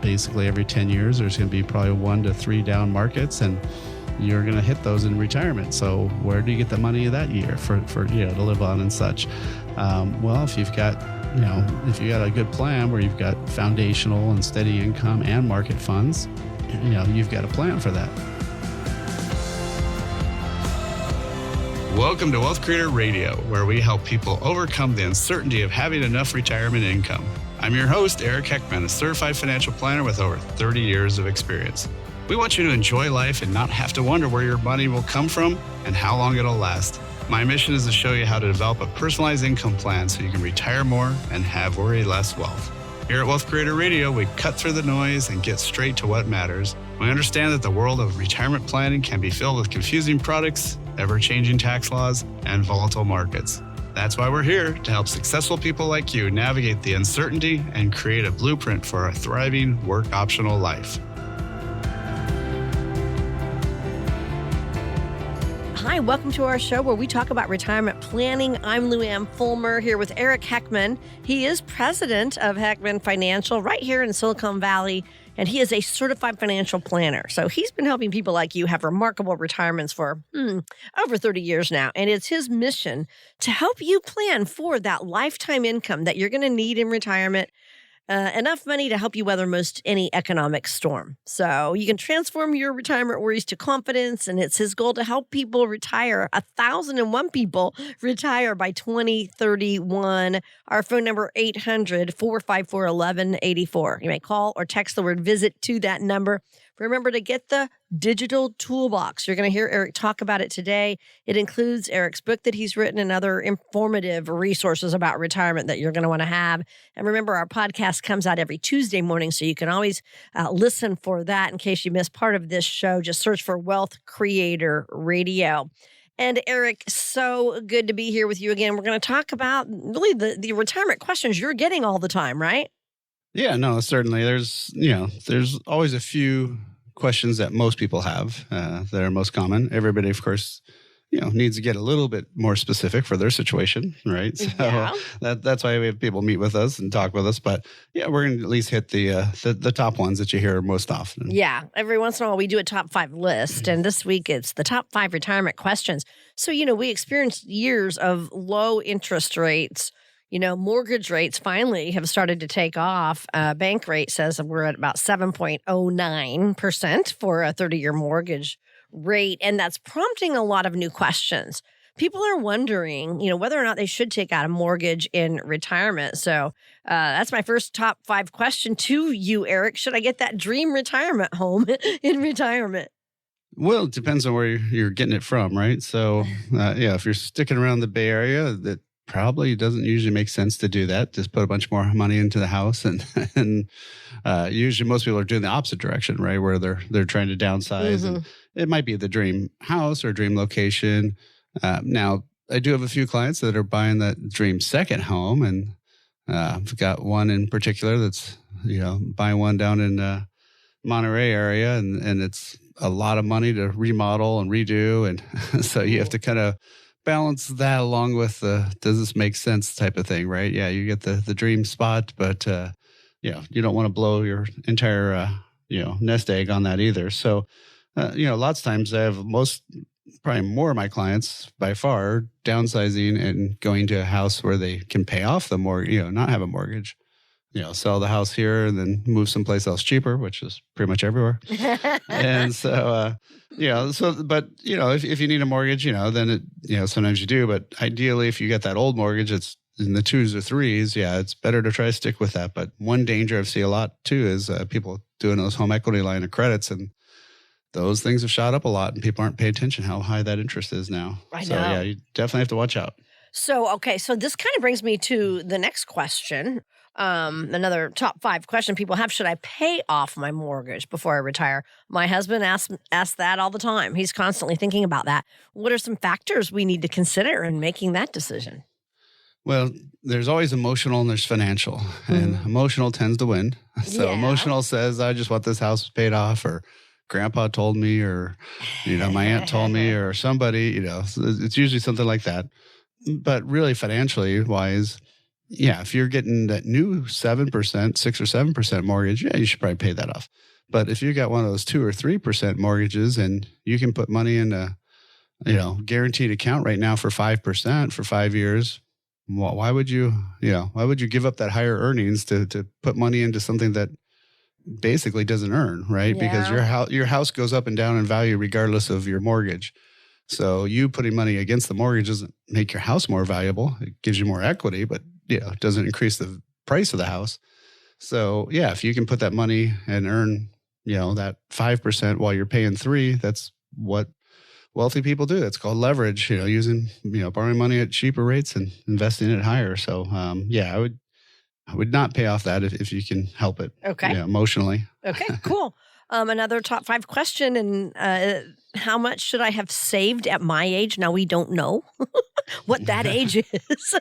basically every 10 years, there's going to be probably 1 to 3 down markets, and you're going to hit those in retirement. So where do you get the money that year for to live on and such? Well, if you've got a good plan where you've got foundational and steady income and market funds, you've got a plan for that. Welcome to Wealth Creator Radio, where we help people overcome the uncertainty of having enough retirement income. I'm your host, Eric Heckman, a certified financial planner with over 30 years of experience. We want you to enjoy life and not have to wonder where your money will come from and how long it'll last. My mission is to show you how to develop a personalized income plan so you can retire more and have worry less wealth. Here at Wealth Creator Radio, we cut through the noise and get straight to what matters. We understand that the world of retirement planning can be filled with confusing products, ever-changing tax laws, and volatile markets. That's why we're here to help successful people like you navigate the uncertainty and create a blueprint for a thriving, work-optional life. Hi, welcome to our show where we talk about retirement planning. I'm Lou Ann Fulmer here with Eric Heckman. He is president of Heckman Financial right here in Silicon Valley, and he is a certified financial planner. So he's been helping people like you have remarkable retirements for over 30 years now. And it's his mission to help you plan for that lifetime income that you're going to need in retirement. Enough money to help you weather most any economic storm. So you can transform your retirement worries to confidence, and it's his goal to help people retire. 1,001 people retire by 2031. Our phone number, 800-454-1184. You may call or text the word visit to that number. Remember to get the digital toolbox. You're going to hear Eric talk about it today. It includes Eric's book that he's written and other informative resources about retirement that you're going to want to have. And remember, our podcast comes out every Tuesday morning, so you can always listen for that in case you missed part of this show. Just search for Wealth Creator Radio. And Eric, so good to be here with you again. We're going to talk about really the retirement questions you're getting all the time, right? Yeah, no, certainly. There's always a few questions that most people have that are most common. Everybody, of course, needs to get a little bit more specific for their situation, right? So yeah. That's why we have people meet with us and talk with us. But yeah, we're going to at least hit the top ones that you hear most often. Yeah, every once in a while we do a top 5 list, and this week it's the top 5 retirement questions. So we experienced years of low interest rates. Mortgage rates finally have started to take off. Bank rate says we're at about 7.09% for a 30-year mortgage rate, and that's prompting a lot of new questions. People are wondering, whether or not they should take out a mortgage in retirement. So that's my first top 5 question to you, Eric. Should I get that dream retirement home in retirement? Well, it depends on where you're getting it from, right? So, if you're sticking around the Bay Area, that probably doesn't usually make sense to do that. Just put a bunch more money into the house, and usually most people are doing the opposite direction, right? Where they're trying to downsize, and it might be the dream house or dream location. Now, I do have a few clients that are buying that dream second home, and I've got one in particular that's buying one down in Monterey area, and it's a lot of money to remodel and redo, and so you have to kind of balance that along with the does this make sense type of thing, right? Yeah, you get the dream spot, but you don't want to blow your entire nest egg on that either. So lots of times I have probably more of my clients by far downsizing and going to a house where they can pay off the mortgage, not have a mortgage. Sell the house here and then move someplace else cheaper, which is pretty much everywhere. And so, but if you need a mortgage, then sometimes you do. But ideally, if you get that old mortgage, it's in the 2s or 3s. Yeah, it's better to try to stick with that. But one danger I've seen a lot too is people doing those home equity line of credits, and those things have shot up a lot, and people aren't paying attention how high that interest is now. I know. So yeah, you definitely have to watch out. So this kind of brings me to the next question. Another top 5 question people have: should I pay off my mortgage before I retire? My husband asks that all the time. He's constantly thinking about that. What are some factors we need to consider in making that decision? Well, there's always emotional and there's financial, and emotional tends to win. So emotional says, I just want this house paid off, or grandpa told me, or, my aunt told me, or somebody, it's usually something like that. But really financially wise, yeah, if you're getting that new 7%, 6 or 7% mortgage, yeah, you should probably pay that off. But if you got one of those 2 or 3% mortgages and you can put money in a, guaranteed account right now for 5% for 5 years, why would you, why would you give up that higher earnings to put money into something that basically doesn't earn, right? Because your house goes up and down in value regardless of your mortgage. So you putting money against the mortgage doesn't make your house more valuable. It gives you more equity, but it doesn't increase the price of the house. So yeah, if you can put that money and earn, that 5% while you're paying 3%, that's what wealthy people do. It's called leverage, using, borrowing money at cheaper rates and investing it higher. So yeah, I would not pay off that if you can help it. Okay. Emotionally. Okay, cool. Another top 5 question, and how much should I have saved at my age? Now, we don't know what that age is,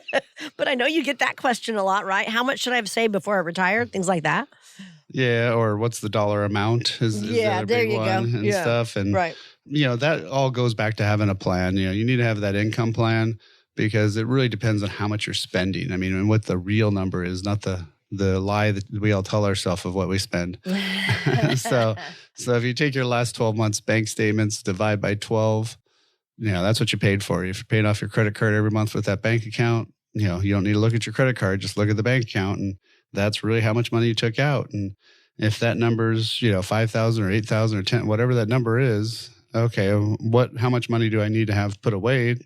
but I know you get that question a lot, right? How much should I have saved before I retire? Things like that. Yeah, or what's the dollar amount is the other there big you one go. and stuff. And, right. That all goes back to having a plan. You need to have that income plan because it really depends on how much you're spending. I mean, and what the real number is, not the lie that we all tell ourselves of what we spend. So if you take your last 12 months bank statements, divide by 12, that's what you paid for. If you're paying off your credit card every month with that bank account, you don't need to look at your credit card, just look at the bank account. And that's really how much money you took out. And if that number's, 5,000 or 8,000 or 10, whatever that number is, okay, how much money do I need to have put away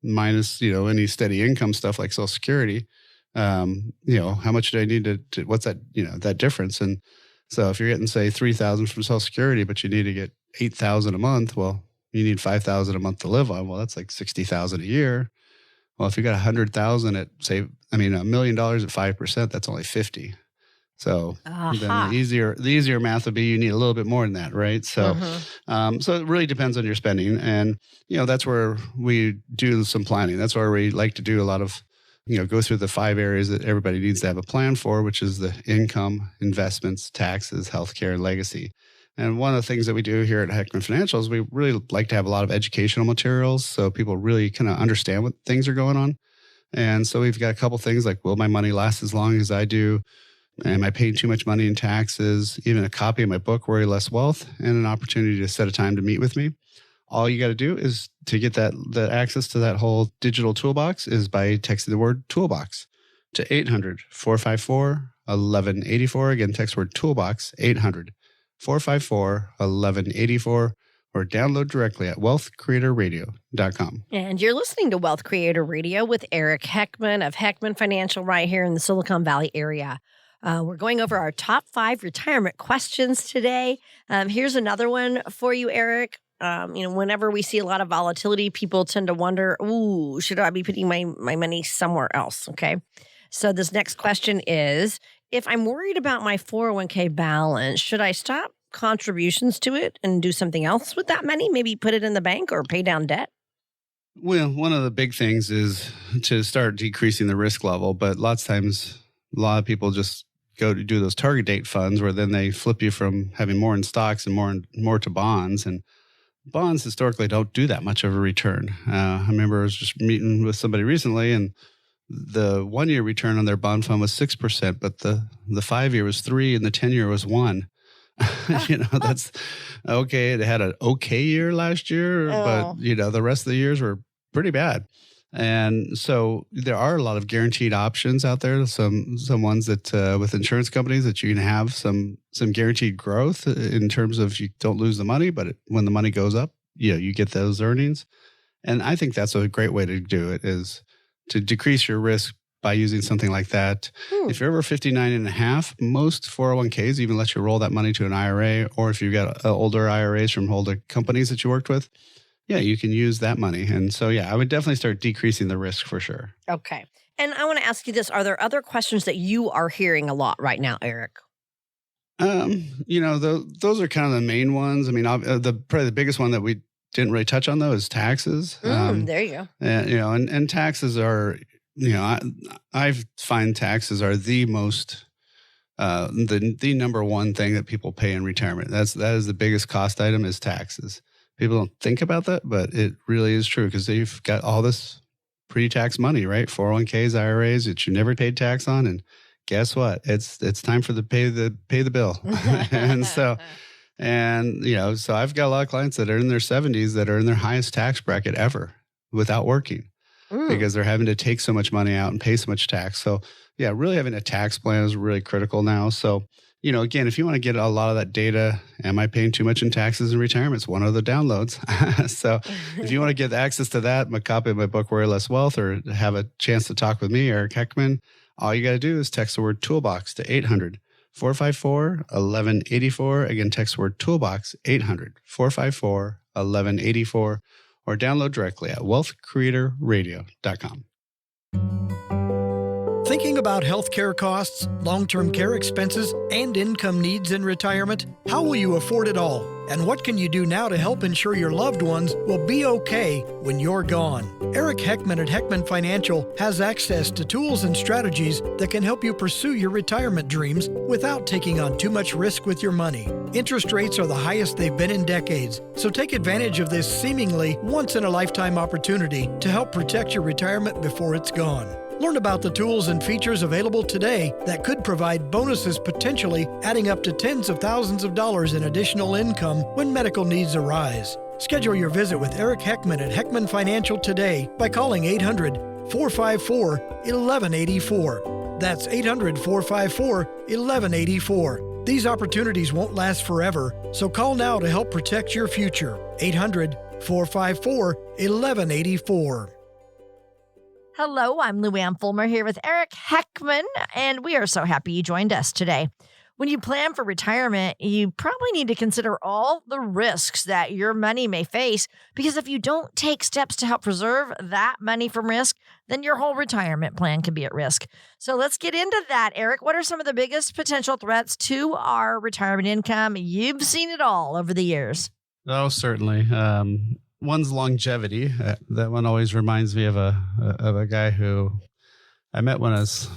minus, any steady income stuff like Social Security? How much do I need to what's that, that difference? And so if you're getting, say, 3,000 from Social Security, but you need to get 8,000 a month, well, you need 5,000 a month to live on. Well, that's like 60,000 a year. Well, if you got 100,000 at, say, $1 million at 5%, that's only 50. So then the easier math would be you need a little bit more than that, right? So, so it really depends on your spending, and that's where we do some planning. That's where we like to do a lot of, go through the 5 areas that everybody needs to have a plan for, which is the income, investments, taxes, healthcare, and legacy. And one of the things that we do here at Heckman Financial is we really like to have a lot of educational materials so people really kind of understand what things are going on. And so we've got a couple things like, will my money last as long as I do? Am I paying too much money in taxes? Even a copy of my book, Worry Less Wealth, and an opportunity to set a time to meet with me. All you got to do is to get the access to that whole digital toolbox is by texting the word toolbox to 800-454-1184. Again, text word toolbox, 800-454-1184, or download directly at wealthcreatorradio.com. And you're listening to Wealth Creator Radio with Eric Heckman of Heckman Financial right here in the Silicon Valley area. We're going over our top 5 retirement questions today. Here's another one for you, Eric. Whenever we see a lot of volatility, people tend to wonder, should I be putting my money somewhere else? Okay. So this next question is, if I'm worried about my 401k balance, should I stop contributions to it and do something else with that money? Maybe put it in the bank or pay down debt? Well, one of the big things is to start decreasing the risk level, but lots of times, a lot of people just go to do those target date funds where then they flip you from having more in stocks and more to bonds. And bonds historically don't do that much of a return. I remember I was just meeting with somebody recently, and the 1-year return on their bond fund was 6%, but the 5-year was 3% and the 10-year was 1%. That's okay. It had an okay year last year, but the rest of the years were pretty bad. And so there are a lot of guaranteed options out there. Some ones that with insurance companies that you can have some guaranteed growth in terms of you don't lose the money, but when the money goes up, you get those earnings. And I think that's a great way to do it, is to decrease your risk by using something like that. If you're over 59 and a half, most 401ks even let you roll that money to an IRA, or if you've got older IRAs from older companies that you worked with, you can use that money. And so, I would definitely start decreasing the risk for sure. Okay. And I want to ask you this. Are there other questions that you are hearing a lot right now, Eric? Those are kind of the main ones. I mean, probably the biggest one that we didn't really touch on, though, is taxes. There you go. And taxes are, I find taxes are the most, the number one thing that people pay in retirement. That is the biggest cost item is taxes. People don't think about that, but it really is true because they've got all this pre-tax money, right? 401ks, IRAs that you never paid tax on. And guess what? It's time for the pay the bill. So I've got a lot of clients that are in their 70s that are in their highest tax bracket ever without working because they're having to take so much money out and pay so much tax. So yeah, really having a tax plan is really critical now. So, again, if you want to get a lot of that data, am I paying too much in taxes in retirement? It's one of the downloads. So if you want to get access to that, a copy of my book, Worry Less Wealth, or have a chance to talk with me, Eric Heckman, all you got to do is text the word toolbox to 800-454-1184. Again, text the word toolbox, 800-454-1184, or download directly at wealthcreatorradio.com. Thinking about healthcare costs, long-term care expenses, and income needs in retirement? How will you afford it all? And what can you do now to help ensure your loved ones will be okay when you're gone? Eric Heckman at Heckman Financial has access to tools and strategies that can help you pursue your retirement dreams without taking on too much risk with your money. Interest rates are the highest they've been in decades, so take advantage of this seemingly once-in-a-lifetime opportunity to help protect your retirement before it's gone. Learn about the tools and features available today that could provide bonuses, potentially adding up to tens of thousands of dollars in additional income when medical needs arise. Schedule your visit with Eric Heckman at Heckman Financial today by calling 800-454-1184. That's 800-454-1184. These opportunities won't last forever, so call now to help protect your future. 800-454-1184. Hello, I'm Lou Ann Fulmer here with Eric Heckman, and we are so happy you joined us today. When you plan for retirement, you probably need to consider all the risks that your money may face, because if you don't take steps to help preserve that money from risk, then your whole retirement plan can be at risk. So let's get into that, Eric. What are some of the biggest potential threats to our retirement income? You've seen it all over the years. Oh, certainly. One's longevity. That one always reminds me of a guy who I met when I was,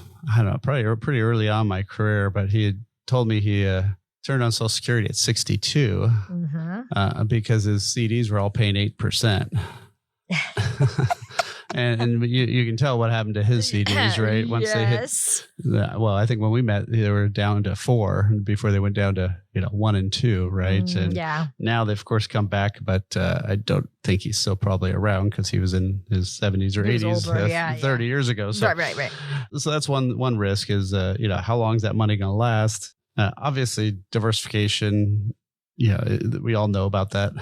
probably pretty early on in my career, but he had told me he turned on Social Security at 62 because his CDs were all paying 8%. And you can tell what happened to his CDs, right? Once they hit, well, I think when we met, they were down to 4 before they went down to 1 and 2, right? Now they've of course come back, but I don't think he's still probably around because he was in his 70s or 80s older, 30 years ago. So, right. So that's one risk is how long is that money going to last? Obviously, diversification. We all know about that,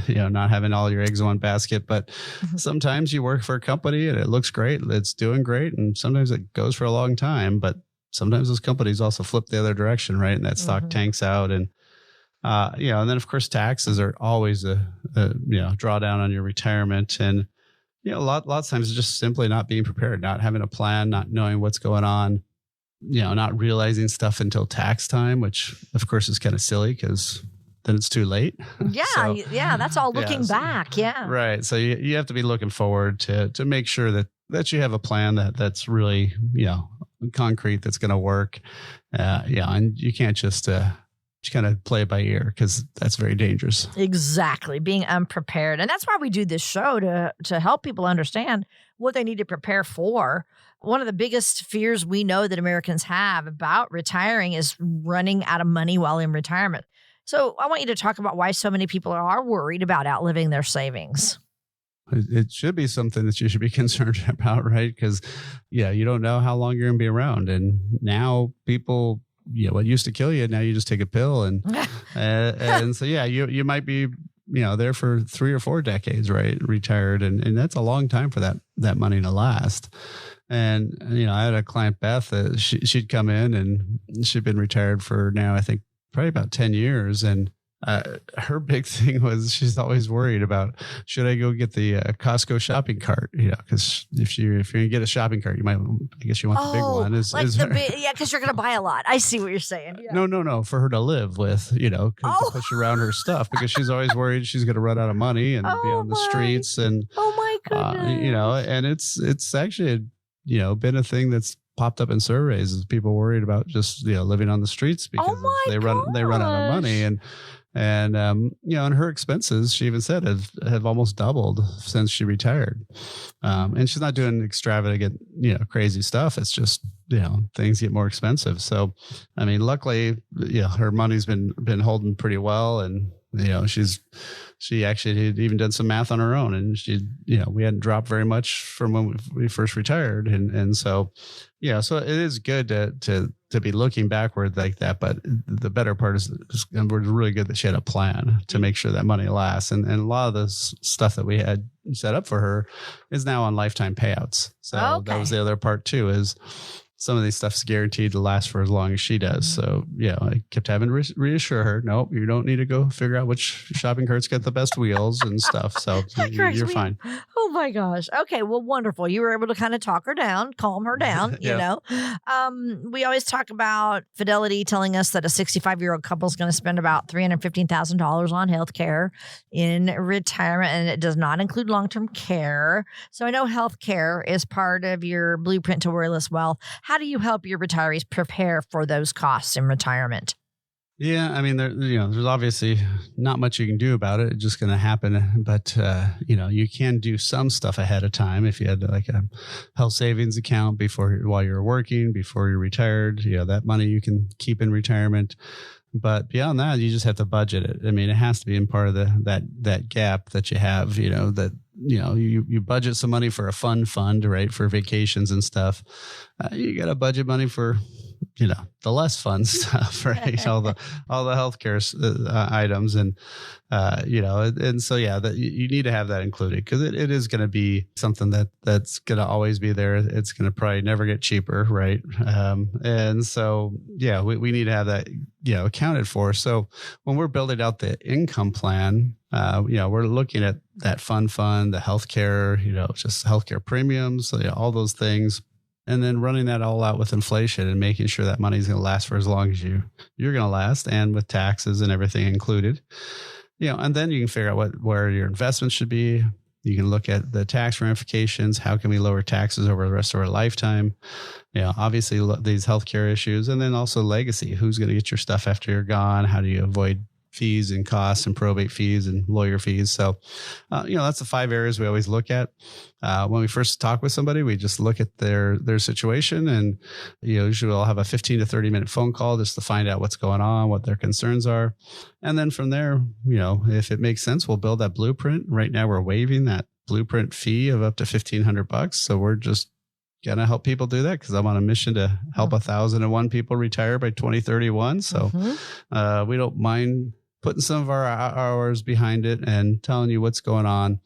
not having all your eggs in one basket, but sometimes you work for a company and it looks great. It's doing great. And sometimes it goes for a long time, but sometimes those companies also flip the other direction, right? And that stock tanks out and then of course taxes are always a drawdown on your retirement. And, lots of times it's just simply not being prepared, not having a plan, not knowing what's going on, not realizing stuff until tax time, which of course is kind of silly because then it's too late. Yeah, that's all looking back. Yeah. Right. So you have to be looking forward to make sure that you have a plan that's really, concrete, that's going to work. And you can't just kind of play it by ear because that's very dangerous. Exactly. Being unprepared. And that's why we do this show to help people understand what they need to prepare for. One of the biggest fears we know that Americans have about retiring is running out of money while in retirement. So I want you to talk about why so many people are worried about outliving their savings. It should be something that you should be concerned about, right? Because, you don't know how long you're going to be around. And now people, what used to kill you, now you just take a pill. And and so, you might be, there for 3 or 4 decades, right? Retired. And that's a long time for that money to last. And, I had a client, Beth, she'd come in and she'd been retired for now, I think, probably about 10 years. And her big thing was she's always worried about, should I go get the Costco shopping cart? Because if you're going to get a shopping cart, you might, I guess you want the big one. Because you're going to buy a lot. I see what you're saying. Yeah. No, for her to live with, to push around her stuff, because she's always worried she's going to run out of money and be on the streets. And, oh my goodness. And it's actually, been a thing that's popped up in surveys is people worried about just living on the streets because they run out of money. And And, and her expenses, she even said, have almost doubled since she retired. And she's not doing extravagant, crazy stuff. It's just, things get more expensive. So, I mean, luckily, her money's been holding pretty well. And, she actually had even done some math on her own, and we hadn't dropped very much from when we first retired. And so, so it is good to be looking backward like that. But the better part is we're really good that she had a plan to make sure that money lasts. And a lot of the stuff that we had set up for her is now on lifetime payouts. So that was the other part too, is some of these stuff's guaranteed to last for as long as she does. So, I kept having to reassure her, nope, you don't need to go figure out which shopping cart's got the best wheels and stuff. So you're fine. Oh my gosh. Okay. Well, wonderful. You were able to kind of talk her down, calm her down, We always talk about Fidelity telling us that a 65-year-old couple is going to spend about $315,000 on healthcare in retirement, and it does not include long-term care. So I know healthcare is part of your blueprint to worryless wealth. How do you help your retirees prepare for those costs in retirement? Yeah, I mean, there's obviously not much you can do about it. It's just going to happen. But, you can do some stuff ahead of time. If you had like a health savings account while you're working, before you're retired, that money you can keep in retirement. But beyond that, you just have to budget it. I mean, it has to be in part of that gap that you have, you budget some money for a fund, right? For vacations and stuff. You got to budget money for, the less fun stuff, right? all the healthcare items. And, and so, that you need to have that included, because it is going to be something that's going to always be there. It's going to probably never get cheaper. Right. And so, we need to have that, accounted for. So when we're building out the income plan, we're looking at that fund, the healthcare, just healthcare premiums, all those things. And then running that all out with inflation and making sure that money's going to last for as long as you're going to last, and with taxes and everything included. And then you can figure out where your investments should be. You can look at the tax ramifications. How can we lower taxes over the rest of our lifetime? Obviously these healthcare issues, and then also legacy. Who's going to get your stuff after you're gone? How do you avoid fees and costs and probate fees and lawyer fees? So, that's the 5 areas we always look at. When we first talk with somebody, we just look at their situation, and usually we'll have a 15 to 30 minute phone call just to find out what's going on, what their concerns are. And then from there, if it makes sense, we'll build that blueprint. Right now we're waiving that blueprint fee of up to $1,500. So we're just going to help people do that, because I'm on a mission to help 1,001 people retire by 2031. So we don't mind putting some of our hours behind it and telling you what's going on.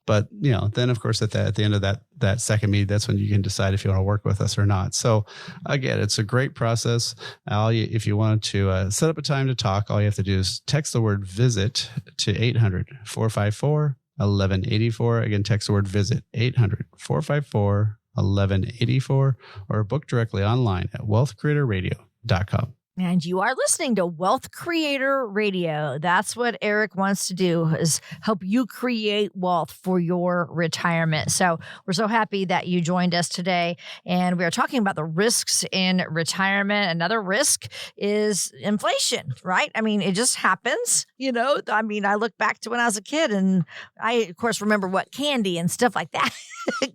But, then of course at the end of that second meeting, that's when you can decide if you want to work with us or not. So again, it's a great process. If you wanted to set up a time to talk, all you have to do is text the word visit to 800-454-1184. Again, text the word visit, 800-454-1184, or book directly online at wealthcreatorradio.com. And you are listening to Wealth Creator Radio. That's what Eric wants to do, is help you create wealth for your retirement. So we're so happy that you joined us today. And we are talking about the risks in retirement. Another risk is inflation, right? I mean, it just happens, I look back to when I was a kid, and I, of course, remember what candy and stuff like that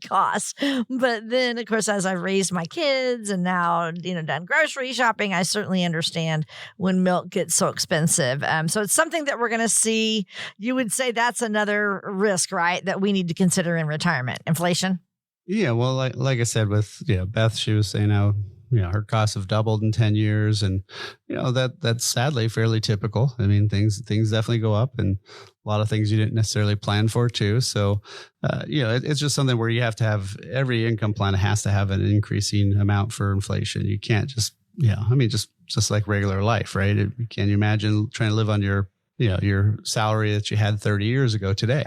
costs. But then, of course, as I've raised my kids and now, done grocery shopping, I certainly understand when milk gets so expensive. So it's something that we're going to see. You would say that's another risk, right, that we need to consider in retirement, inflation? Yeah, well, like I said with Beth, she was saying how her costs have doubled in 10 years, and that's sadly fairly typical. I mean, things definitely go up, and a lot of things you didn't necessarily plan for too. So, it's just something where you have to have, every income plan has to have an increasing amount for inflation. You can't just just like regular life, right? Can you imagine trying to live on your salary that you had 30 years ago today?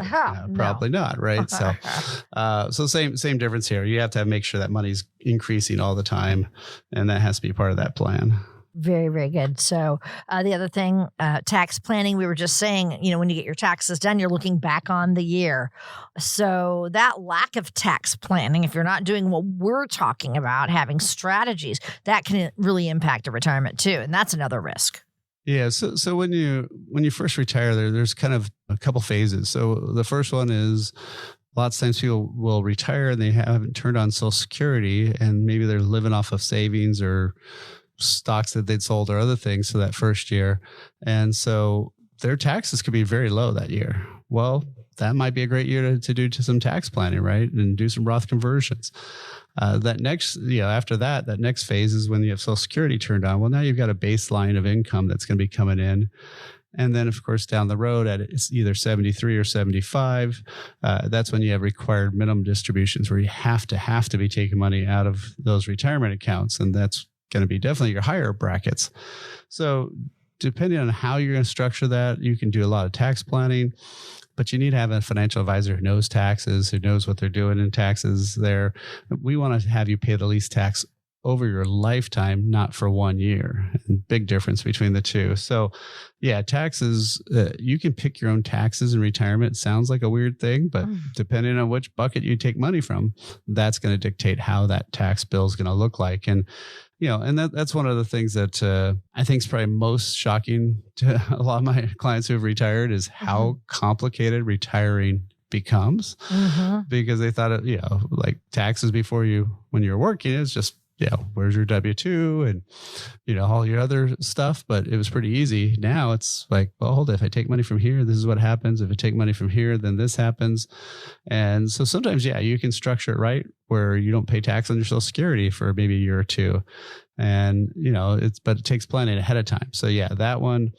Probably not, right? So same difference here. You have to make sure that money's increasing all the time, and that has to be part of that plan. Very, very good. So the other thing, tax planning, we were just saying, when you get your taxes done, you're looking back on the year. So that lack of tax planning, if you're not doing what we're talking about, having strategies, that can really impact a retirement too. And that's another risk. Yeah. So when you first retire, there's kind of a couple phases. So the first one is lots of times people will retire and they haven't turned on Social Security, and maybe they're living off of savings or stocks that they'd sold or other things for that first year. And so their taxes could be very low that year. Well, that might be a great year to do some tax planning, right? And do some Roth conversions. That next, after that next phase is when you have Social Security turned on. Well, now you've got a baseline of income that's going to be coming in. And then, of course, down the road at either 73 or 75, that's when you have required minimum distributions where you have to be taking money out of those retirement accounts. And that's going to be definitely your higher brackets. So depending on how you're going to structure that, you can do a lot of tax planning, but you need to have a financial advisor who knows taxes, who knows what they're doing in taxes there. We want to have you pay the least tax over your lifetime, not for 1 year. And big difference between the two. So yeah, taxes, you can pick your own taxes in retirement. It sounds like a weird thing, but depending on which bucket you take money from, that's going to dictate how that tax bill is going to look like. And that's one of the things that I think is probably most shocking to a lot of my clients who have retired is how complicated retiring becomes, because they thought, like taxes before when you were working, it's just, where's your W-2 and, all your other stuff. But it was pretty easy. Now it's like, well, hold it. If I take money from here, this is what happens. If I take money from here, then this happens. And so sometimes, you can structure it right where you don't pay tax on your Social Security for maybe a year or two. And, but it takes planning ahead of time. So that one,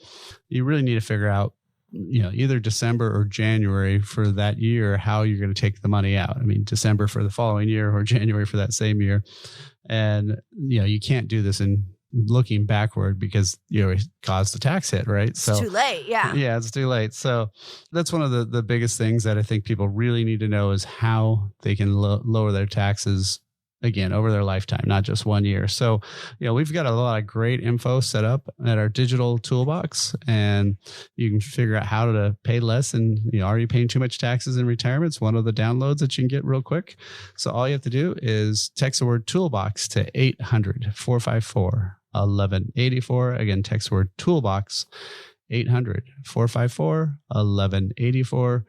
you really need to figure out, either December or January for that year, how you're going to take the money out. I mean, December for the following year or January for that same year. And, you can't do this in looking backward because it caused the tax hit, right? It's too late. Yeah. Yeah, it's too late. So that's one of the biggest things that I think people really need to know is how they can lower their taxes again over their lifetime, not just 1 year. So, we've got a lot of great info set up at our digital toolbox, and you can figure out how to pay less. And, are you paying too much taxes in retirement? It's one of the downloads that you can get real quick. So all you have to do is text the word toolbox to 800-454-1184. Again, text the word toolbox 800-454-1184, or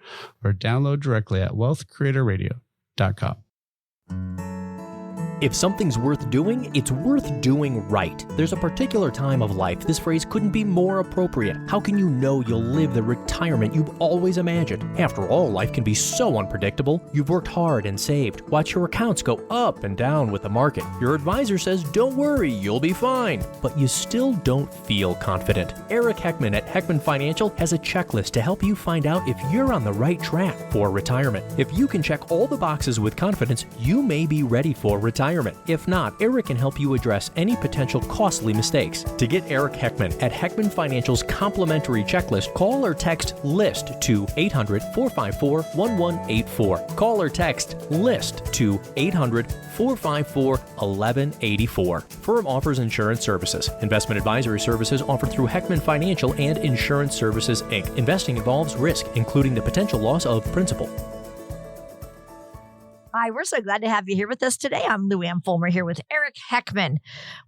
download directly at wealthcreatorradio.com. If something's worth doing, it's worth doing right. There's a particular time of life this phrase couldn't be more appropriate. How can you know you'll live the retirement you've always imagined? After all, life can be so unpredictable. You've worked hard and saved. Watch your accounts go up and down with the market. Your advisor says, don't worry, you'll be fine. But you still don't feel confident. Eric Heckman at Heckman Financial has a checklist to help you find out if you're on the right track for retirement. If you can check all the boxes with confidence, you may be ready for retirement. If not, Eric can help you address any potential costly mistakes. To get Eric Heckman at Heckman Financial's complimentary checklist, call or text LIST to 800-454-1184. Call or text LIST to 800-454-1184. Firm offers insurance services. Investment advisory services offered through Heckman Financial and Insurance Services, Inc. Investing involves risk, including the potential loss of principal. Hi, we're so glad to have you here with us today. I'm Lou Ann Fulmer here with Eric Heckman.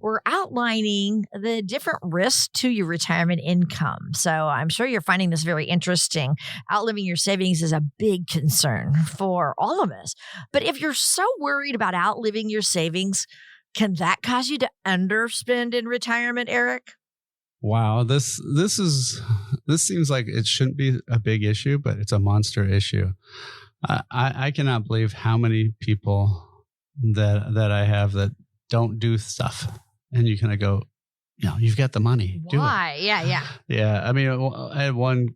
We're outlining the different risks to your retirement income. So I'm sure you're finding this very interesting. Outliving your savings is a big concern for all of us. But if you're so worried about outliving your savings, can that cause you to underspend in retirement, Eric? Wow, this seems like it shouldn't be a big issue, but it's a monster issue. I cannot believe how many people that I have that don't do stuff, and you kind of go, you've got the money. Why? Do it. Yeah. Yeah. I mean, I had one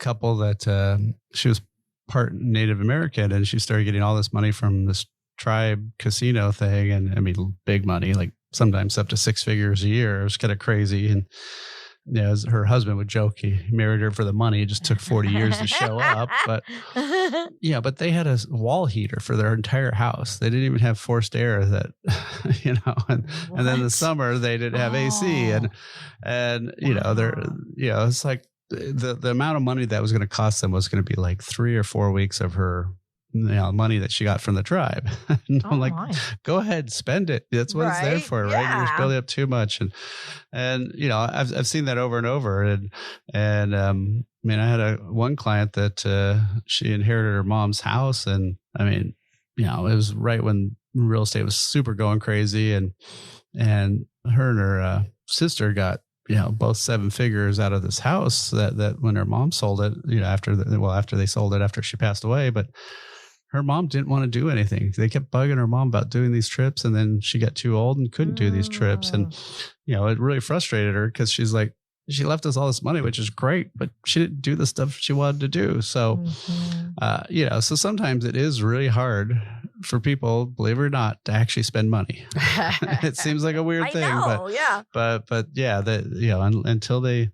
couple that she was part Native American, and she started getting all this money from this tribe casino thing, and I mean, big money, like sometimes up to 6 figures a year. It was kind of crazy, and as her husband would joke, he married her for the money. It just took 40 years to show up. But but they had a wall heater for their entire house. They didn't even have forced air that, and then in the summer they didn't have AC. And it's like the amount of money that was going to cost them was going to be like 3 or 4 weeks of her money that she got from the tribe. And I'm like, my. go ahead, spend it. That's what it's there Right? for, right? You're Yeah. just building up too much. And I've seen that over and over. And I mean, I had one client that she inherited her mom's house. And I mean, it was right when real estate was super going crazy. And her and her sister got, both 7 figures out of this house that when her mom sold it, after they sold it after she passed away. But her mom didn't want to do anything. They kept bugging her mom about doing these trips. And then she got too old and couldn't do these trips. And, it really frustrated her because she's like, she left us all this money, which is great, but she didn't do the stuff she wanted to do. So, so sometimes it is really hard for people, believe it or not, to actually spend money. It seems like a weird thing, but until they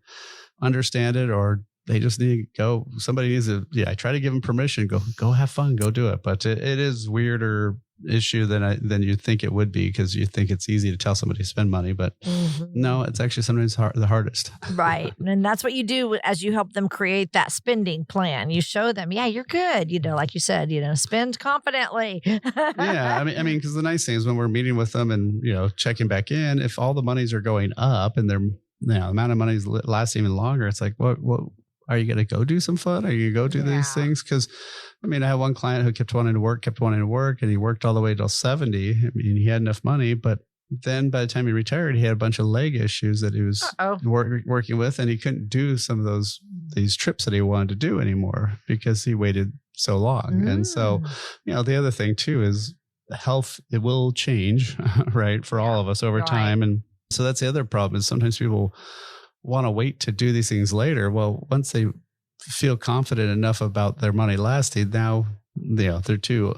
understand it, or they just need to go, somebody needs to, I try to give them permission, go have fun, go do it. But it is weirder issue than you think it would be, because you think it's easy to tell somebody to spend money, but no, it's actually sometimes the hardest. Right. And that's what you do as you help them create that spending plan. You show them, you're good. Like you said, spend confidently. Yeah. I mean, because the nice thing is when we're meeting with them and, checking back in, if all the monies are going up and their the amount of money lasts even longer, it's like, what are you going to go do some fun? Are you going to go do these things? Because, I had one client who kept wanting to work, and he worked all the way till 70. He had enough money, but then by the time he retired, he had a bunch of leg issues that he was working with, and he couldn't do some of these trips that he wanted to do anymore because he waited so long. And so, the other thing too is health, it will change, right, for all of us over time. And so that's the other problem, is sometimes people want to wait to do these things later. Well, once they feel confident enough about their money lasting, now, they're too,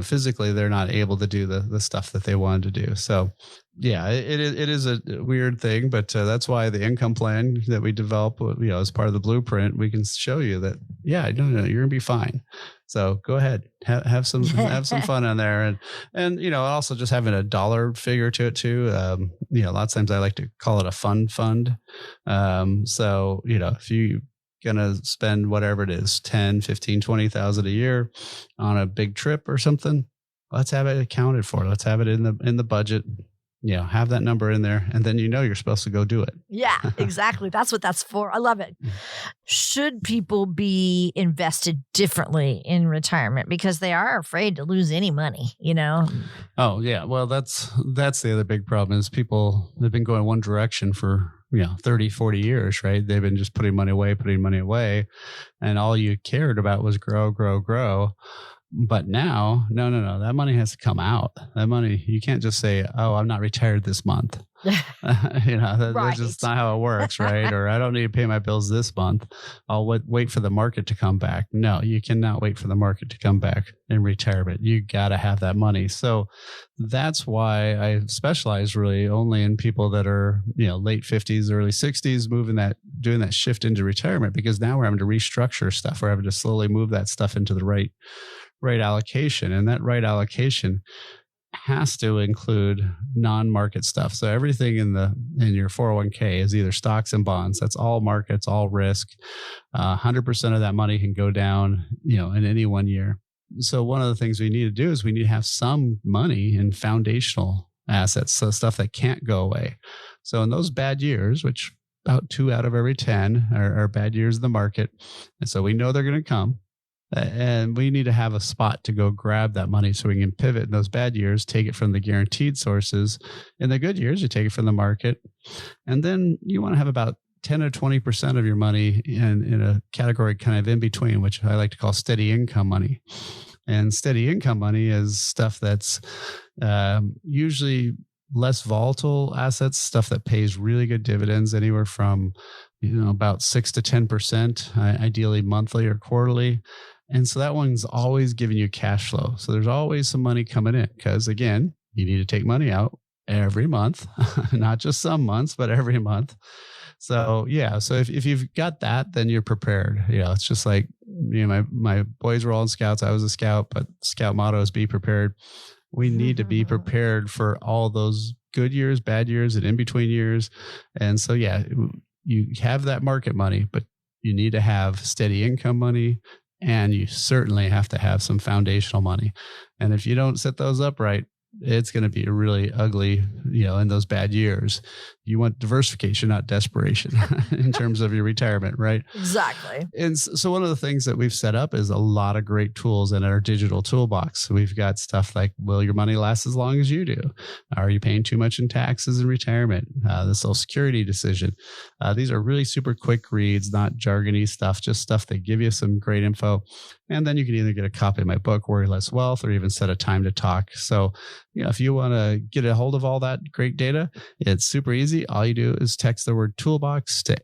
physically they're not able to do the stuff that they wanted to do. So it is a weird thing, but that's why the income plan that we develop, as part of the blueprint, we can show you that, you're going to be fine. So go ahead, have some fun on there, and also just having a dollar figure to it too. A lot of times I like to call it a fun fund. So if you gonna spend whatever it is, 10, 15, 20,000 a year on a big trip or something, let's have it accounted for. Let's have it in the budget. Have that number in there, and then you're supposed to go do it. Yeah, exactly. That's what that's for. I love it. Should people be invested differently in retirement because they are afraid to lose any money, Oh, yeah. Well, that's the other big problem is people, they've been going one direction for 30, 40 years, right? They've been just putting money away, and all you cared about was grow. But now, no, that money has to come out. That money, you can't just say, oh, I'm not retired this month. That's just not how it works, right? Or I don't need to pay my bills this month. I'll wait for the market to come back. No, you cannot wait for the market to come back in retirement. You got to have that money. So that's why I specialize really only in people that are, late 50s, early 60s, doing that shift into retirement, because now we're having to restructure stuff. We're having to slowly move that stuff into the right allocation. And that right allocation has to include non-market stuff. So everything in your 401k is either stocks and bonds. That's all markets, all risk. 100% of that money can go down, in any one year. So one of the things we need to do is we need to have some money in foundational assets, so stuff that can't go away. So in those bad years, which about 2 out of every 10 are bad years in the market, and so we know they're going to come. And we need to have a spot to go grab that money so we can pivot in those bad years, take it from the guaranteed sources. In the good years, you take it from the market. And then you want to have about 10 or 20% of your money in a category kind of in between, which I like to call steady income money. And steady income money is stuff that's usually less volatile assets, stuff that pays really good dividends, anywhere from about 6 to 10%, ideally monthly or quarterly. And so that one's always giving you cash flow. So there's always some money coming in, because again, you need to take money out every month, not just some months, but every month. So so if you've got that, then you're prepared. It's just like, my boys were all in scouts. I was a scout, but scout motto is be prepared. We need to be prepared for all those good years, bad years, and in between years. And so, you have that market money, but you need to have steady income money And you certainly have to have some foundational money. And if you don't set those up right, it's going to be really ugly, in those bad years. You want diversification, not desperation in terms of your retirement, right? Exactly. And so one of the things that we've set up is a lot of great tools in our digital toolbox. We've got stuff like, will your money last as long as you do? Are you paying too much in taxes in retirement? The Social Security decision. These are really super quick reads, not jargony stuff, just stuff that give you some great info. And then you can either get a copy of my book, Worry Less Wealth, or even set a time to talk. So, if you want to get a hold of all that great data, it's super easy. All you do is text the word toolbox to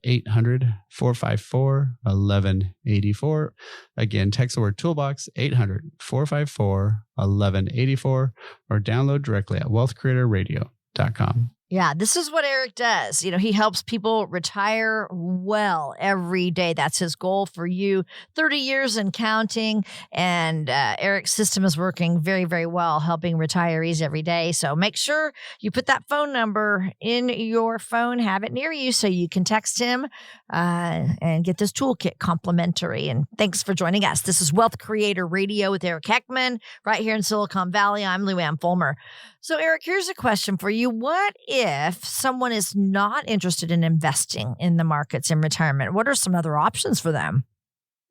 800-454-1184. Again, text the word toolbox, 800-454-1184, or download directly at wealthcreatorradio.com. Yeah, this is what Eric does. He helps people retire well every day. That's his goal for you. 30 years and counting. And Eric's system is working very, very well, helping retirees every day. So make sure you put that phone number in your phone, have it near you so you can text him and get this toolkit complimentary. And thanks for joining us. This is Wealth Creator Radio with Eric Heckman right here in Silicon Valley. I'm Lou Ann Fulmer. So, Eric, here's a question for you. What if someone is not interested in investing in the markets in retirement? What are some other options for them?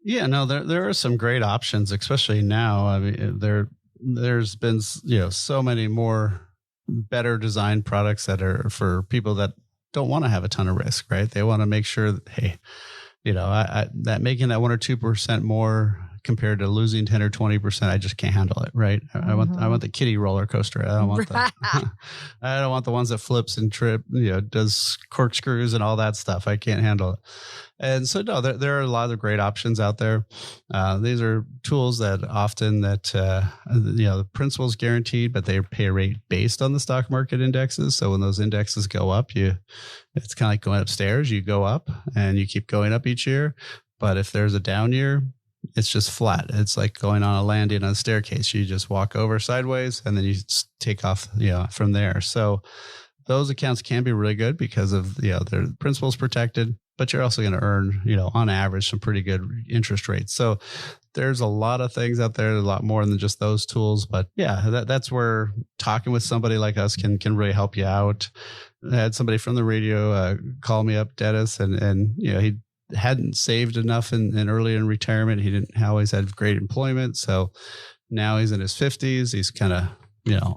Yeah, no, there are some great options, especially now. I mean, there's been, so many more better designed products that are for people that don't want to have a ton of risk, right? They want to make sure that, hey, that making that 1 or 2% more compared to losing 10 or 20%, I just can't handle it, right? I want the kiddie roller coaster. I don't want I don't want the ones that flips and does corkscrews and all that stuff. I can't handle it. And so, no, there are a lot of great options out there. These are tools that often the principal is guaranteed, but they pay a rate based on the stock market indexes. So when those indexes go up, it's kind of like going upstairs. You go up and you keep going up each year. But if there's a down year, it's just flat. It's like going on a landing on a staircase. You just walk over sideways and then you take off, from there. So those accounts can be really good because of, their principal's protected, but you're also going to earn, on average, some pretty good interest rates. So there's a lot of things out there, a lot more than just those tools. But yeah, that's where talking with somebody like us can really help you out. I had somebody from the radio call me up, Dennis, and he hadn't saved enough early in retirement. He didn't always had great employment. So now he's in his 50s. He's kind of,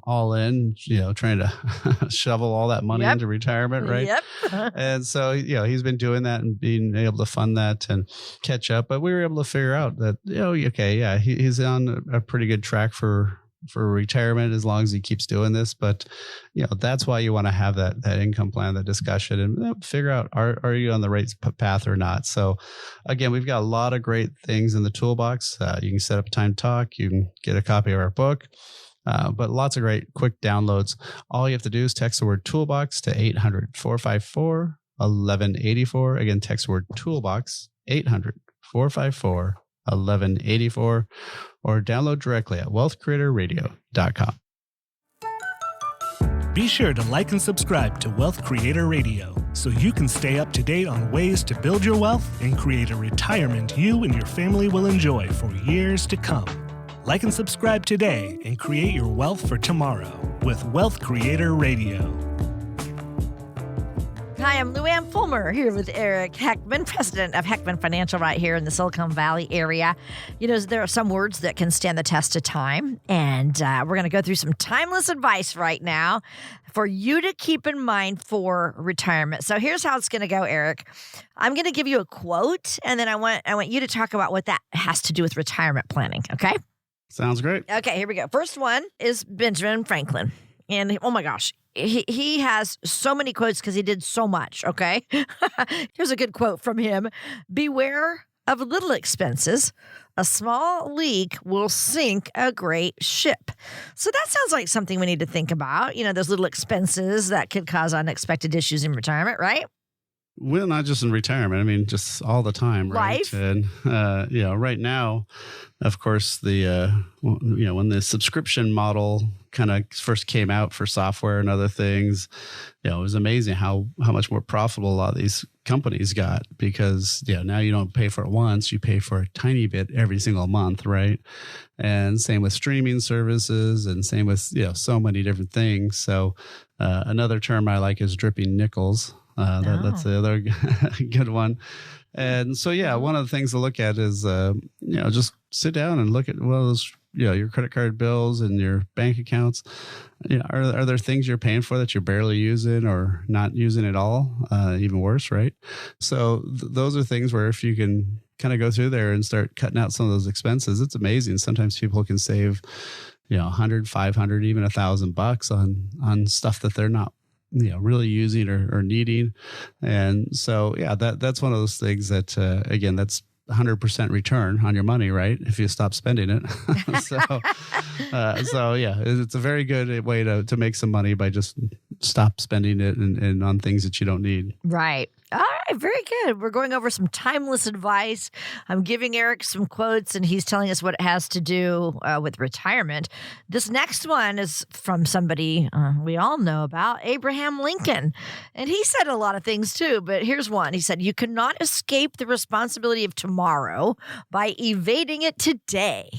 all in, trying to shovel all that money into retirement. Right. Yep. And so, he's been doing that and being able to fund that and catch up. But we were able to figure out that, he's on a pretty good track for retirement as long as he keeps doing this. But, that's why you want to have that income plan, that discussion, and figure out, are you on the right path or not? So again, we've got a lot of great things in the toolbox. You can set up a time to talk. You can get a copy of our book. But lots of great quick downloads. All you have to do is text the word toolbox to 800-454-1184. Again, text the word toolbox, 800-454-1184, or download directly at wealthcreatorradio.com. Be sure to like and subscribe to Wealth Creator Radio so you can stay up to date on ways to build your wealth and create a retirement you and your family will enjoy for years to come. Like and subscribe today and create your wealth for tomorrow with Wealth Creator Radio. Hi, I'm Lou Ann Fulmer here with Eric Heckman, president of Heckman Financial right here in the Silicon Valley area. There are some words that can stand the test of time, and we're going to go through some timeless advice right now for you to keep in mind for retirement. So here's how it's going to go, Eric. I'm going to give you a quote, and then I want you to talk about what that has to do with retirement planning, okay? Sounds great. Okay, here we go. First one is Benjamin Franklin. And oh my gosh, he has so many quotes because he did so much, okay? Here's a good quote from him. Beware of little expenses. A small leak will sink a great ship. So that sounds like something we need to think about. Those little expenses that could cause unexpected issues in retirement, right? Well, not just in retirement. I mean, just all the time, right? Life. And, right now, of course, when the subscription model kind of first came out for software and other things, it was amazing how much more profitable a lot of these companies got because, now you don't pay for it once, you pay for a tiny bit every single month, right? And same with streaming services and same with, so many different things. So another term I like is dripping nickels. That's the other good one. And so, one of the things to look at is, just sit down and look at, your credit card bills and your bank accounts. Are there things you're paying for that you're barely using or not using at all? Even worse, right? So those are things where if you can kind of go through there and start cutting out some of those expenses, it's amazing. Sometimes people can save, $100, $500, even $1,000 on stuff that they're not really using or needing. And so, that's one of those things that, again, that's 100% return on your money, right? If you stop spending it. It's a very good way to make some money by just stop spending it and on things that you don't need. Right. All right. Very good. We're going over some timeless advice. I'm giving Eric some quotes and he's telling us what it has to do with retirement. This next one is from somebody we all know about, Abraham Lincoln. And he said a lot of things too, but here's one. He said, "You cannot escape the responsibility of tomorrow by evading it today."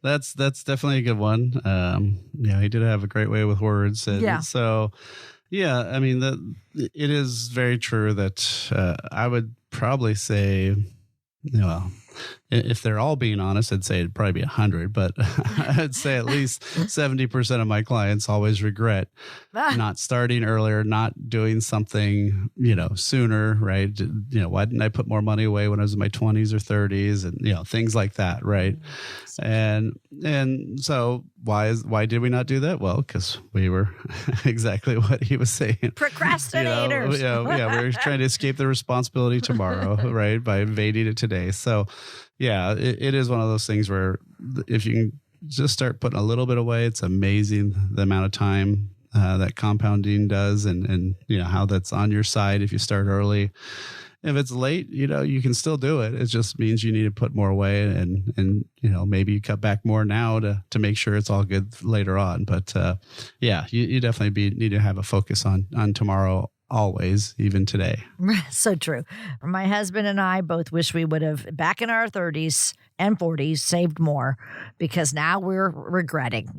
That's definitely a good one. He did have a great way with words. And so, I mean, it is very true that I would probably say, if they're all being honest, I'd say it'd probably be 100, but I'd say at least 70% of my clients always regret not starting earlier, not doing something, sooner, right? Why didn't I put more money away when I was in my 20s or 30s and, things like that, right? And so why did we not do that? Well, because we were exactly what he was saying. Procrastinators. We were trying to escape the responsibility tomorrow, right? By evading it today. So, it is one of those things where if you can just start putting a little bit away, it's amazing the amount of time that compounding does and how that's on your side if you start early. If it's late, you can still do it. It just means you need to put more away and maybe you cut back more now to make sure it's all good later on. But you definitely need to have a focus on tomorrow always, even today. So true. My husband and I both wish we would have, back in our 30s and 40s, saved more because now we're regretting,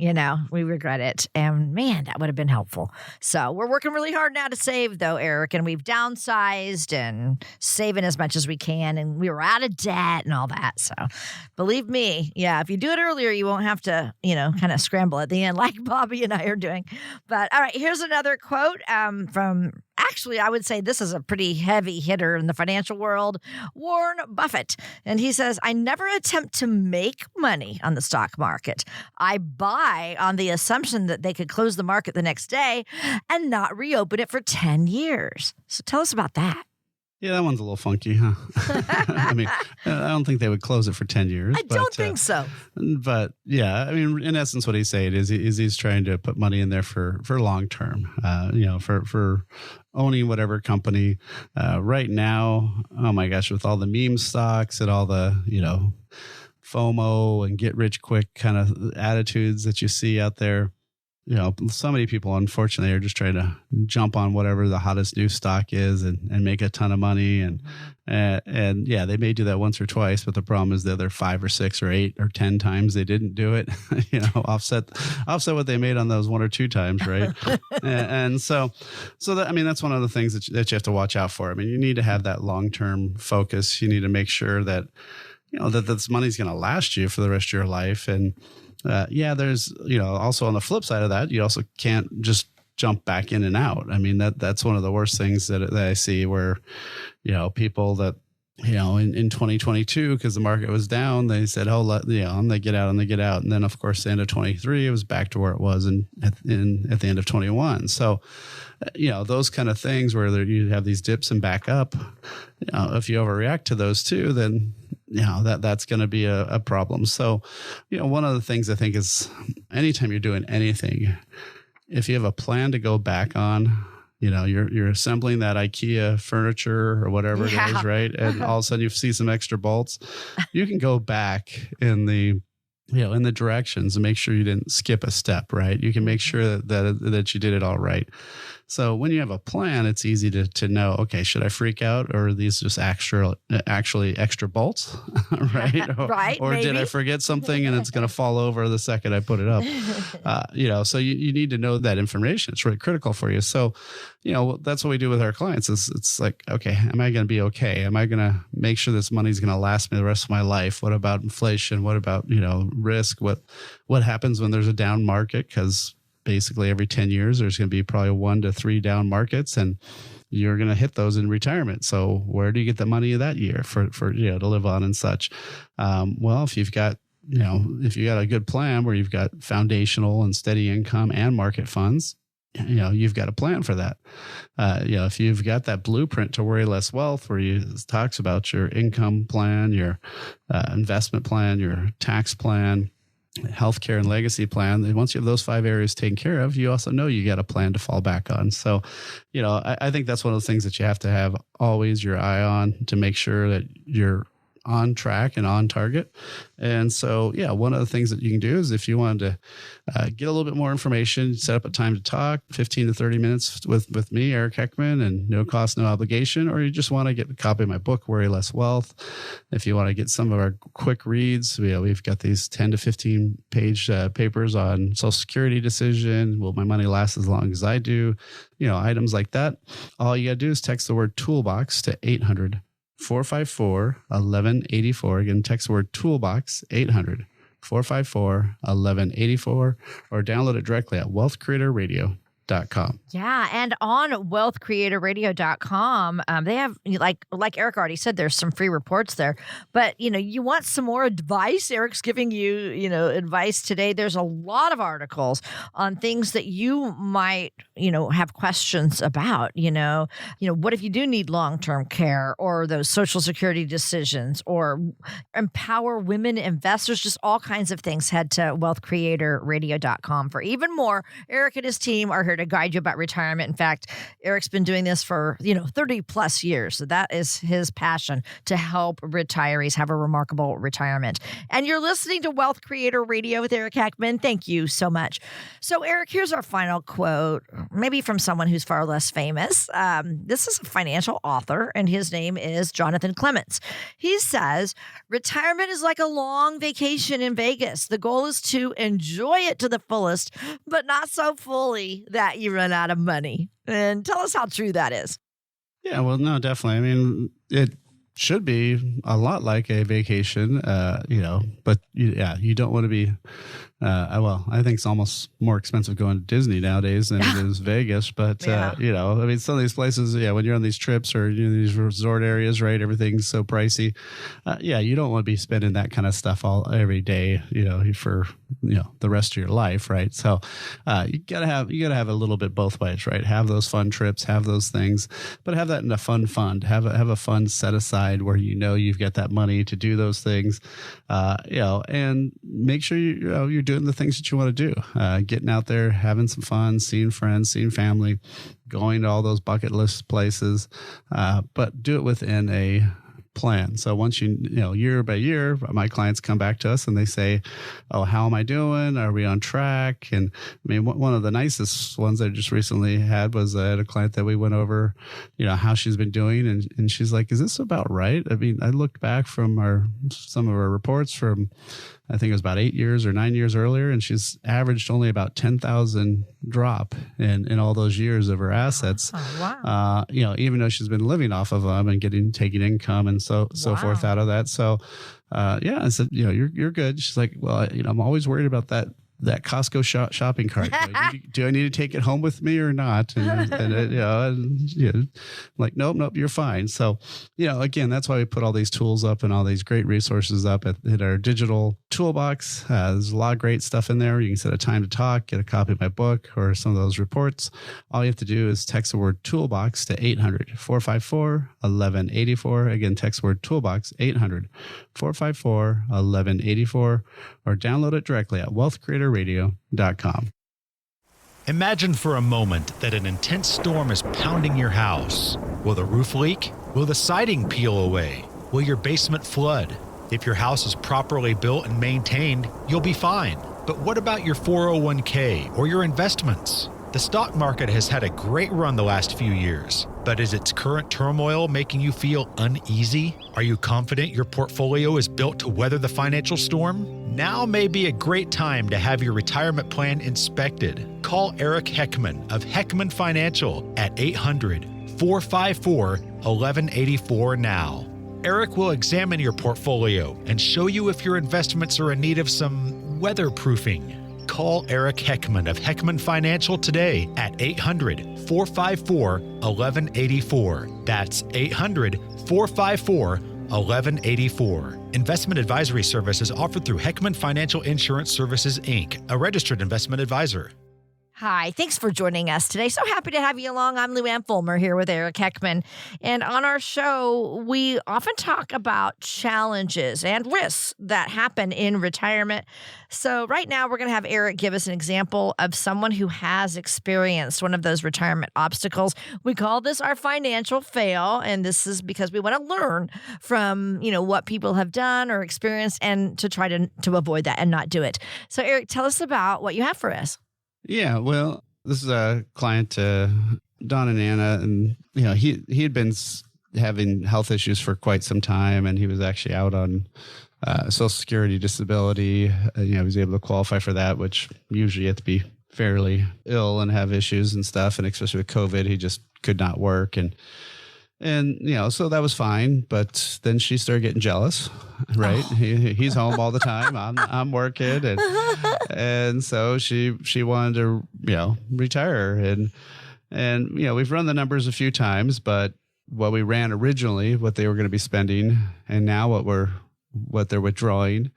we regret it. And man, that would have been helpful. So we're working really hard now to save though, Eric, and we've downsized and saving as much as we can. And we were out of debt and all that. So believe me, if you do it earlier, you won't have to, kind of scramble at the end like Bobby and I are doing. But all right, here's another quote from, actually, I would say this is a pretty heavy hitter in the financial world, Warren Buffett. And he says, "I never attempt to make money on the stock market. I buy on the assumption that they could close the market the next day and not reopen it for 10 years. So tell us about that. Yeah, that one's a little funky, huh? I mean, I don't think they would close it for 10 years. I don't think so. But I mean, in essence, what he's saying is he's trying to put money in there for long term, for owning whatever company. Right now, oh my gosh, with all the meme stocks and all the, FOMO and get rich quick kind of attitudes that you see out there. So many people, unfortunately, are just trying to jump on whatever the hottest new stock is and make a ton of money. And they may do that once or twice, but the problem is the other 5 or 6 or 8 or 10 times they didn't do it, offset what they made on those 1 or 2 times, right? and so that, I mean, that's one of the things that you have to watch out for. I mean, you need to have that long-term focus. You need to make sure that, that this money's going to last you for the rest of your life. And there's, also on the flip side of that, you also can't just jump back in and out. I mean, that's one of the worst things that I see where, people that, in 2022, because the market was down, they said, I'm going to get out. And then, of course, the end of 23, it was back to where it was at the end of 21. So, those kind of things where you have these dips and back up, if you overreact to those too, then, that's going to be a problem. So, one of the things I think is anytime you're doing anything, if you have a plan to go back on, you're assembling that IKEA furniture or whatever it is, right? And all of a sudden you see some extra bolts. You can go back in the directions and make sure you didn't skip a step, right? You can make sure that you did it all right. So when you have a plan, it's easy to know, okay, should I freak out, or are these just actually extra bolts, right? Right. Or did I forget something and it's going to fall over the second I put it up? So you need to know that information. It's really critical for you. So, that's what we do with our clients is it's like, okay, am I going to be okay? Am I going to make sure this money's going to last me the rest of my life? What about inflation? What about, risk? What happens when there's a down market? Because basically every 10 years, there's going to be probably 1 to 3 down markets, and you're going to hit those in retirement. So where do you get the money that year for to live on and such? Well, if you've got a good plan where you've got foundational and steady income and market funds, you've got a plan for that. If you've got that blueprint to worry less wealth, where it talks about your income plan, your investment plan, your tax plan, healthcare and legacy plan. And once you have those 5 areas taken care of, you also know you got a plan to fall back on. So, I think that's one of the things that you have to have always your eye on to make sure that you're on track and on target. And so, one of the things that you can do is if you wanted to get a little bit more information, set up a time to talk, 15 to 30 minutes with me, Eric Heckman, and no cost, no obligation, or you just want to get a copy of my book, Worry Less Wealth. If you want to get some of our quick reads, we've got these 10 to 15 page papers on Social Security decision. Will my money last as long as I do? Items like that. All you got to do is text the word toolbox to 800-454-1184. Again, text the word toolbox, 800-454-1184, or download it directly at wealthcreatorradio.com. Yeah. And on wealthcreatorradio.com, they have, like Eric already said, there's some free reports there. But, you want some more advice? Eric's giving you, advice today. There's a lot of articles on things that you might, have questions about. What if you do need long-term care, or those Social Security decisions, or empower women investors, just all kinds of things. Head to wealthcreatorradio.com for even more. Eric and his team are here to guide you about retirement. In fact, Eric's been doing this for, 30 plus years. So that is his passion, to help retirees have a remarkable retirement. And you're listening to Wealth Creator Radio with Eric Heckman. Thank you so much. So Eric, here's our final quote, maybe from someone who's far less famous. This is a financial author, and his name is Jonathan Clements. He says, retirement is like a long vacation in Vegas. The goal is to enjoy it to the fullest, but not so fully that you run out of money. And tell us how true that is. Yeah, well, no, definitely. I mean, it should be a lot like a vacation, but you don't want to be, I think it's almost more expensive going to Disney nowadays than it is Vegas. But, some of these places, when you're on these trips or these resort areas, right, everything's so pricey. You don't want to be spending that kind of stuff every day, for, the rest of your life, right? So you gotta have a little bit both ways, right? Have those fun trips, have those things, but have that in a fun fund. Have a fund set aside where you've got that money to do those things, and make sure you're doing the things that you want to do, getting out there, having some fun, seeing friends, seeing family, going to all those bucket list places, but do it within a plan. So once year by year, my clients come back to us and they say, "Oh, how am I doing? Are we on track?" And I mean, one of the nicest ones I just recently had was I had a client that we went over, how she's been doing, and she's like, "Is this about right?" I mean, I looked back from some of our reports from, I think it was about 8 years or 9 years earlier, and she's averaged only about 10,000 drop in all those years of her assets. Oh, wow. Even though she's been living off of them and taking income and so forth out of that. So, I said, you're good. She's like, well, I'm always worried about that Costco shopping cart. Do I need to take it home with me or not? And like, nope, you're fine. So, again, that's why we put all these tools up and all these great resources up at our digital toolbox. There's a lot of great stuff in there. You can set a time to talk, get a copy of my book or some of those reports. All you have to do is text the word toolbox to 800-454-1184. Again, text the word toolbox, 800-454-1184, or download it directly at wealthcreatorradio.com. Imagine for a moment that an intense storm is pounding your house. Will the roof leak? Will the siding peel away? Will your basement flood? If your house is properly built and maintained, you'll be fine. But what about your 401k or your investments? The stock market has had a great run the last few years, but is its current turmoil making you feel uneasy? Are you confident your portfolio is built to weather the financial storm? Now may be a great time to have your retirement plan inspected. Call Eric Heckman of Heckman Financial at 800-454-1184 now. Eric will examine your portfolio and show you if your investments are in need of some weatherproofing. Call Eric Heckman of Heckman Financial today at 800-454-1184. That's 800-454-1184. Investment advisory services offered through Heckman Financial Insurance Services, Inc., a registered investment advisor. Hi, thanks for joining us today. So happy to have you along. I'm Lou Ann Fulmer here with Eric Heckman. And on our show, we often talk about challenges and risks that happen in retirement. So right now, we're going to have Eric give us an example of someone who has experienced one of those retirement obstacles. We call this our financial fail. And this is because we want to learn from, what people have done or experienced and to try to avoid that and not do it. So Eric, tell us about what you have for us. Yeah, well, this is a client, Don and Anna, and he had been having health issues for quite some time, and he was actually out on Social Security disability. He was able to qualify for that, which usually you have to be fairly ill and have issues and stuff, and especially with COVID, he just could not work, and so that was fine. But then she started getting jealous, right? Oh. He's home all the time. I'm working, and so she wanted to retire, and we've run the numbers a few times, but what we ran originally, what they were going to be spending, and now what they're withdrawing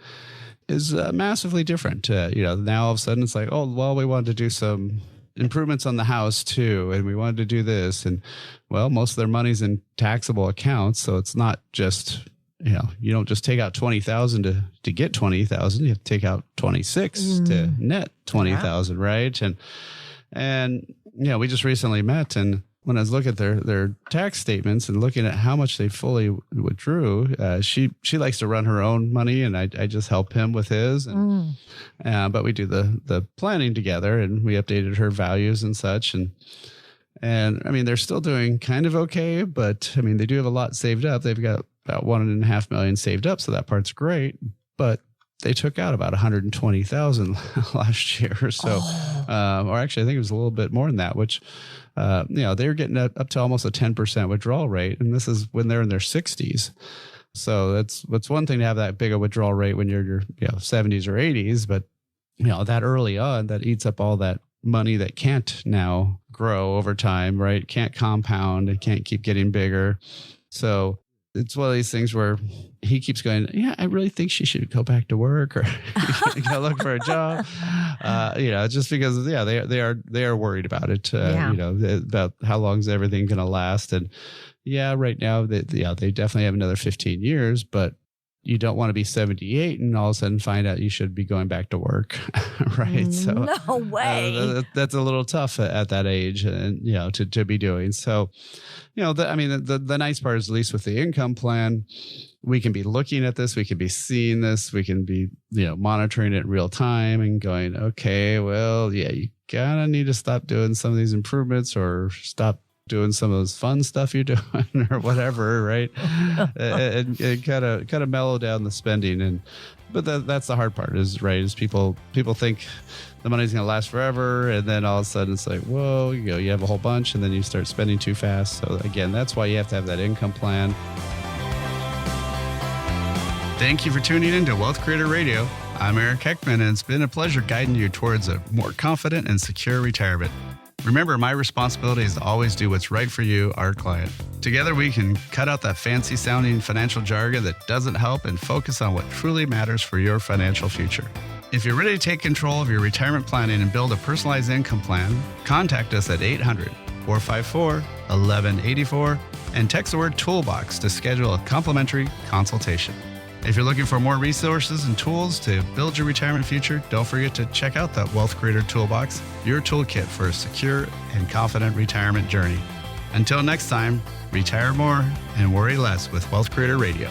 is massively different. Now all of a sudden it's like, oh well, we wanted to do some improvements on the house too, and we wanted to do this, and well, most of their money's in taxable accounts, so it's not just you don't just take out 20,000 to get 20,000. You have to take out 26 to net 20,000, right? And we just recently met, and when I was looking at their tax statements and looking at how much they fully withdrew, she likes to run her own money, and I just help him with his. And but we do the planning together, and we updated her values and such. And I mean, they're still doing kind of okay, but I mean, they do have a lot saved up. They've got about $1.5 million saved up, so that part's great. But they took out about 120,000 last year, so or actually, I think it was a little bit more than that. Which they were getting up to almost a 10% withdrawal rate, and this is when they're in their 60s. So it's one thing to have that big a withdrawal rate when you're in your 70s or 80s, but that early on, that eats up all that money that can't now grow over time, right? Can't compound. It can't keep getting bigger. So it's one of these things where he keeps going, yeah, I really think she should go back to work or go look for a job. Just because, they are worried about it, about how long is everything going to last. And right now, they definitely have another 15 years, but you don't want to be 78 and all of a sudden find out you should be going back to work, right? So no way. That's a little tough at that age, and to be doing. So, the nice part is, at least with the income plan, we can be looking at this, we can be seeing this, we can be monitoring it in real time and going, okay, well, you kind of need to stop doing some of these improvements or stop doing some of those fun stuff you're doing or whatever, right? and kind of mellow down the spending. But that's the hard part is people think the money's going to last forever, and then all of a sudden it's like, whoa, you have a whole bunch, and then you start spending too fast. So again, that's why you have to have that income plan. Thank you for tuning in to Wealth Creator Radio. I'm Eric Heckman, and it's been a pleasure guiding you towards a more confident and secure retirement. Remember, my responsibility is to always do what's right for you, our client. Together, we can cut out that fancy-sounding financial jargon that doesn't help and focus on what truly matters for your financial future. If you're ready to take control of your retirement planning and build a personalized income plan, contact us at 800-454-1184 and text the word Toolbox to schedule a complimentary consultation. If you're looking for more resources and tools to build your retirement future, don't forget to check out that Wealth Creator Toolbox, your toolkit for a secure and confident retirement journey. Until next time, retire more and worry less with Wealth Creator Radio.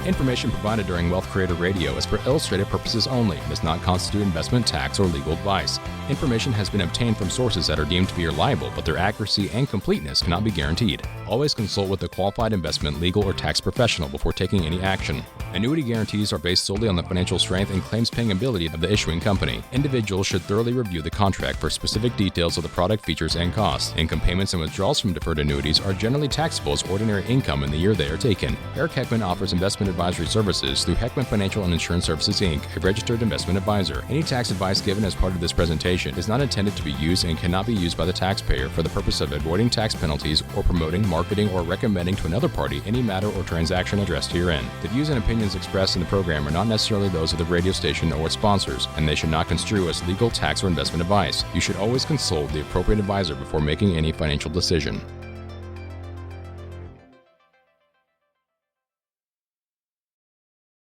Information provided during Wealth Creator Radio is for illustrative purposes only and does not constitute investment, tax, or legal advice. Information has been obtained from sources that are deemed to be reliable, but their accuracy and completeness cannot be guaranteed. Always consult with a qualified investment, legal, or tax professional before taking any action. Annuity guarantees are based solely on the financial strength and claims-paying ability of the issuing company. Individuals should thoroughly review the contract for specific details of the product features and costs. Income payments and withdrawals from deferred annuities are generally taxable as ordinary income in the year they are taken. Eric Heckman offers investment advisory services through Heckman Financial and Insurance Services, Inc., a registered investment advisor. Any tax advice given as part of this presentation is not intended to be used and cannot be used by the taxpayer for the purpose of avoiding tax penalties or promoting, marketing, or recommending to another party any matter or transaction addressed herein. The views and opinions expressed in the program are not necessarily those of the radio station or its sponsors, and they should not construe as legal, tax, or investment advice. You should always consult the appropriate advisor before making any financial decision.